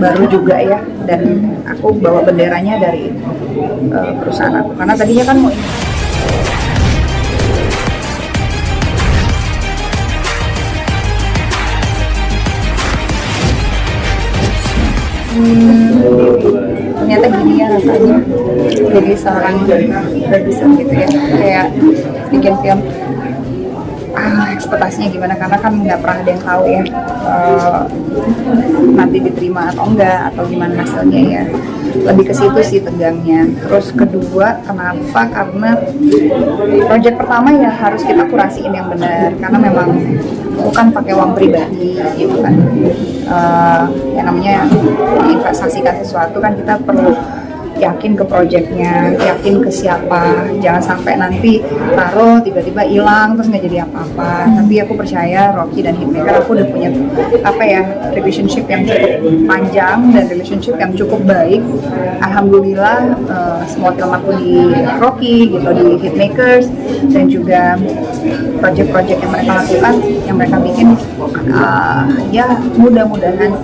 baru juga ya, dan aku bawa benderanya dari perusahaan aku, karena tadinya kan mau ternyata gini ya rasanya jadi seorang produser gitu ya, kayak bikin film. Ekspektasinya gimana, karena kan nggak pernah ada yang tahu ya nanti diterima atau enggak atau gimana hasilnya ya. Lebih ke situ sih tegangnya. Terus kedua, kenapa? Karena project pertama ya harus kita kurasiin yang benar, karena memang bukan pakai uang pribadi gitu kan. Yang namanya investasikan sesuatu kan kita perlu yakin ke projectnya, yakin ke siapa, jangan sampai nanti taruh tiba-tiba hilang terus nggak jadi apa-apa. Tapi aku percaya Rocky dan Hitmaker, aku udah punya relationship yang cukup panjang dan relationship yang cukup baik. Alhamdulillah semua film aku di Rocky gitu, di Hitmakers, dan juga project-project yang mereka lakukan, yang mereka bikin, ya mudah-mudahan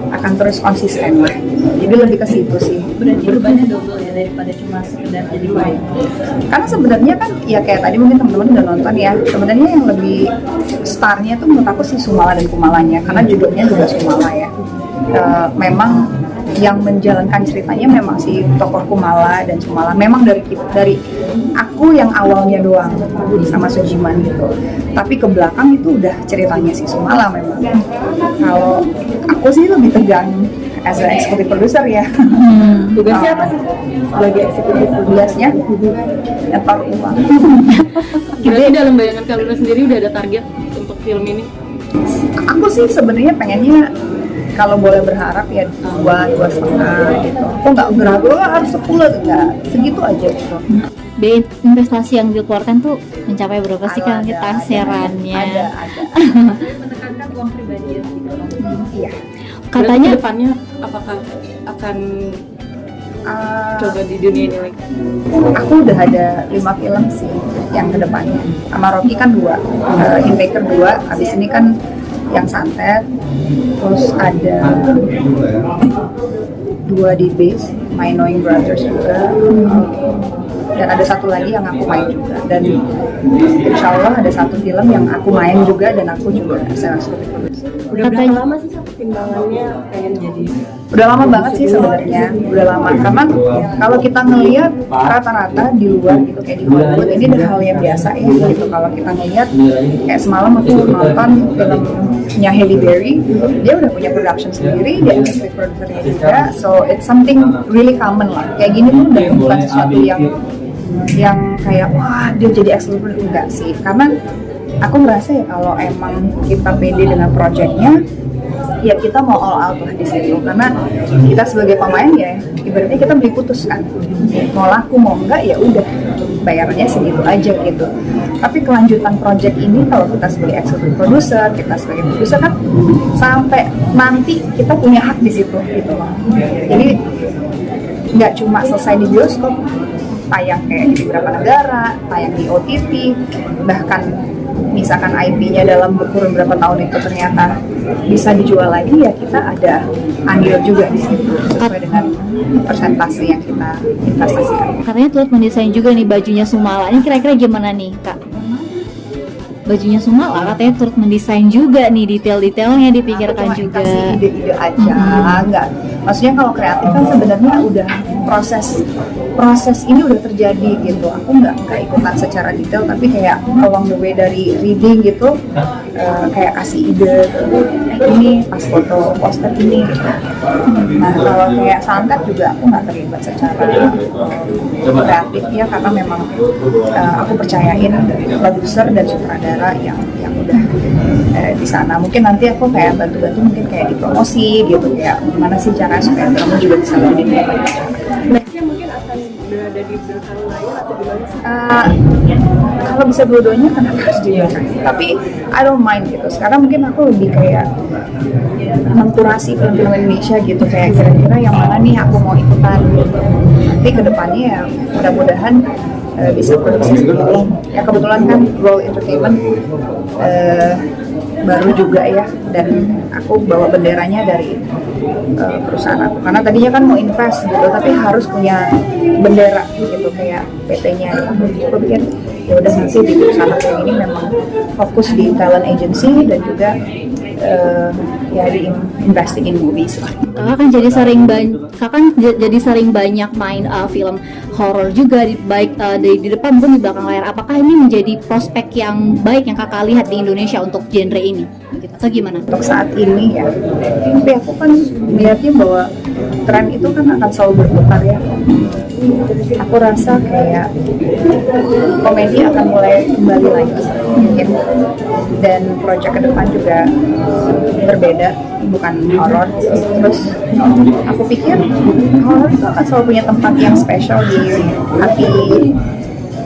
akan terus konsisten lah. Jadi lebih ke situ sih. Berarti bebannya double ya daripada cuma sekedar jadi baik. Karena sebenarnya kan ya kayak tadi mungkin teman-teman udah nonton ya. Sebenarnya yang lebih starnya tuh menurut aku sih Sumala dan Kumalanya, karena judulnya juga Sumala ya. Memang yang menjalankan ceritanya memang si tokoh Kumala dan Sumala. Memang dari aku yang awalnya doang sama Sujiman gitu. Tapi ke belakang itu udah ceritanya si Sumala memang. Kalau aku sih lebih tegang as an executive producer ya. Tugasnya apa sih sebagai executive Tugasnya nyetor uang. Berarti dalam bayangan Kaluna sendiri udah ada target untuk film ini? Aku sih sebenarnya pengennya kalau boleh berharap ya 2,5 gitu. Aku nggak berharap harus 10, enggak, segitu aja gitu. Biaya investasi yang dikeluarkan tuh mencapai berapa sih kan taserannya? Ada. Menekankan uang pribadi ya. Iya. Katanya depannya apakah akan coba di dunia ini lagi? Aku udah ada 5 film sih yang kedepannya. Sama Rocky kan 2, Hitmaker 2, abis ini kan yang Santet, terus ada 2 di Base, My Knowing Brothers juga, dan ada satu lagi yang aku main juga, dan insya Allah ada satu film yang aku main juga dan aku juga saya sebagai produser. Udah berapa lama sih pertimbangannya pengen jadi? Udah lama banget sih sebenarnya, udah lama, karena kalau kita ngelihat rata-rata di luar gitu kayak di Hollywood ini udah hal yang biasa ya gitu. Kalau kita ngelihat kayak semalam aku nonton filmnya Halle Berry, dia udah punya production sendiri, dia executive producernya juga, so it's something really common lah. Kayak gini tuh udah bukan sesuatu yang kayak wah dia jadi executive producer, enggak sih, karena aku merasa ya kalau emang kita pede dengan projectnya, ya kita mau all out lah di situ, karena kita sebagai pemain ya ibaratnya kita beli putus kan, mau laku mau enggak ya udah bayarnya segitu aja gitu. Tapi kelanjutan project ini kalau kita sebagai executive producer, kita sebagai produser kan sampai nanti kita punya hak di situ gitu loh. Jadi nggak cuma selesai di bioskop, tayang kayak di beberapa negara, tayang di OTT, bahkan misalkan IP-nya dalam kurun berapa tahun itu ternyata bisa dijual lagi, ya kita ada andil juga di situ sesuai dengan persentase yang kita investasikan. katanya turut mendesain juga nih bajunya Sumala. Ini kira-kira gimana nih Kak? Bajunya Sumala katanya turut mendesain juga nih, detail-detailnya dipikirkan juga. Kasih ide-ide aja, enggak. Maksudnya kalau kreatif kan sebenarnya udah proses ini udah terjadi gitu. Aku nggak ikutan secara detail, tapi kayak along the way dari reading gitu, kayak kasih ide, ini pas foto poster ini. Nah kalau kayak Santet juga aku nggak terlibat secara kreatif ya, karena memang aku percayain produser dan sutradara yang udah di sana. Mungkin nanti aku kayak bantu-bantu, mungkin kayak di promosi gitu, kayak gimana sih cara supaya filmnya juga bisa lebih banyak. Nextnya mungkin akan berada di belakang layar atau gimana sih? Kalau bisa dua-duanya kenapa harus di belakang? Tapi I don't mind gitu. Sekarang mungkin aku lebih kayak mengkurasi film-film Indonesia gitu, kayak kira-kira yang mana nih aku mau ikutan gitu. Nanti kedepannya ya mudah-mudahan bisa produksi sendiri. Ya kebetulan kan Roll Entertainment baru juga ya, dan aku bawa benderanya dari perusahaan aku, karena tadinya kan mau invest gitu tapi harus punya bendera gitu kayak PT-nya gitu. Aku pikir ya udah nanti di perusahaan aku yang ini memang fokus di talent agency dan juga ya di investing in movies lah. Kakak kan jadi sering banyak main film horor juga baik di depan maupun di belakang layar. Apakah ini menjadi prospek yang baik yang kakak lihat di Indonesia untuk genre ini? Gitu. Atau gimana? Untuk saat ini ya, tapi aku kan melihatnya bahwa tren itu kan akan selalu berputar ya. Aku rasa kayak komedi akan mulai kembali lagi mungkin, dan proyek ke depan juga berbeda, bukan horor. Terus aku pikir horor itu akan selalu punya tempat yang spesial di hati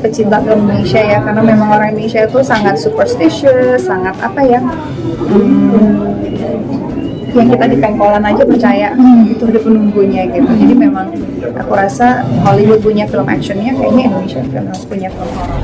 pecinta film Indonesia ya, karena memang orang Indonesia itu sangat superstitious, sangat apa ya, yang kita di pengkolan aja percaya itu ada penunggunya gitu. Jadi memang aku rasa Hollywood punya film actionnya, kayaknya Indonesia punya film horor.